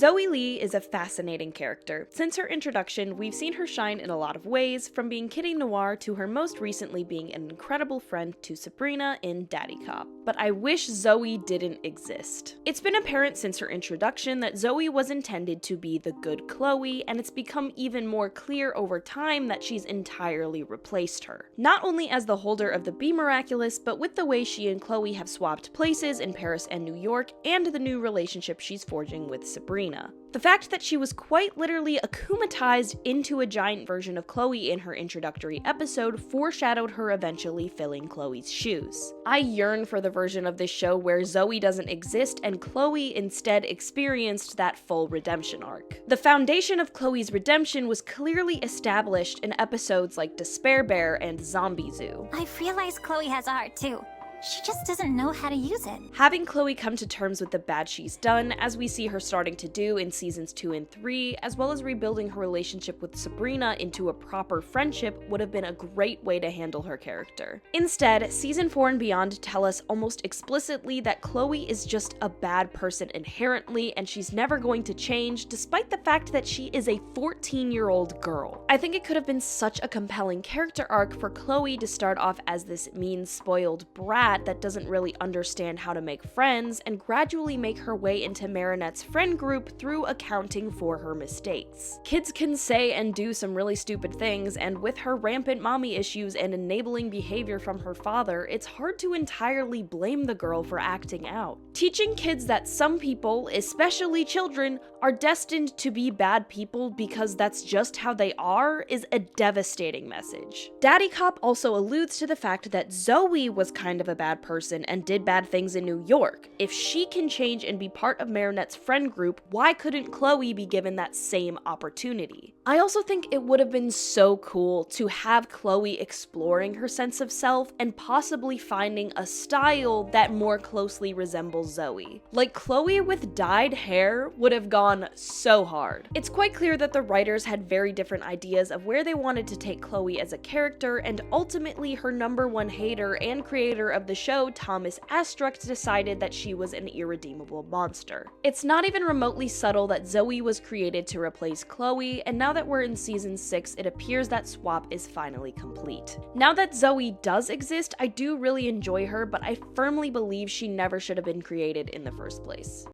Zoe Lee is a fascinating character. Since her introduction, we've seen her shine in a lot of ways, from being Kitty Noir to her most recently being an incredible friend to Sabrina in Daddy Cop. But I wish Zoe didn't exist. It's been apparent since her introduction that Zoe was intended to be the good Chloe, and it's become even more clear over time that she's entirely replaced her. Not only as the holder of the Be Miraculous, but with the way she and Chloe have swapped places in Paris and New York, and the new relationship she's forging with Sabrina. The fact that she was quite literally akumatized into a giant version of Chloe in her introductory episode foreshadowed her eventually filling Chloe's shoes. I yearn for the version of this show where Zoe doesn't exist and Chloe instead experienced that full redemption arc. The foundation of Chloe's redemption was clearly established in episodes like Despair Bear and Zombie Zoo. I realize Chloe has a heart too. She just doesn't know how to use it. Having Chloe come to terms with the bad she's done, as we see her starting to do in seasons 2 and 3, as well as rebuilding her relationship with Sabrina into a proper friendship, would have been a great way to handle her character. Instead, season 4 and beyond tell us almost explicitly that Chloe is just a bad person inherently, and she's never going to change, despite the fact that she is a 14-year-old girl. I think it could have been such a compelling character arc for Chloe to start off as this mean, spoiled brat that doesn't really understand how to make friends, and gradually make her way into Marinette's friend group through accounting for her mistakes. Kids can say and do some really stupid things, and with her rampant mommy issues and enabling behavior from her father, it's hard to entirely blame the girl for acting out. Teaching kids that some people, especially children, are destined to be bad people because that's just how they are is a devastating message. Daddy Cop also alludes to the fact that Zoe was kind of a bad person and did bad things in New York. If she can change and be part of Marinette's friend group, why couldn't Chloe be given that same opportunity? I also think it would have been so cool to have Chloe exploring her sense of self and possibly finding a style that more closely resembles Zoe. Like, Chloe with dyed hair would have gone so hard. It's quite clear that the writers had very different ideas of where they wanted to take Chloe as a character, and ultimately her #1 hater and creator of the show, Thomas Astruc, decided that she was an irredeemable monster. It's not even remotely subtle that Zoe was created to replace Chloe, and now that we're in season 6, it appears that swap is finally complete. Now that Zoe does exist, I do really enjoy her, but I firmly believe she never should have been created in the first place.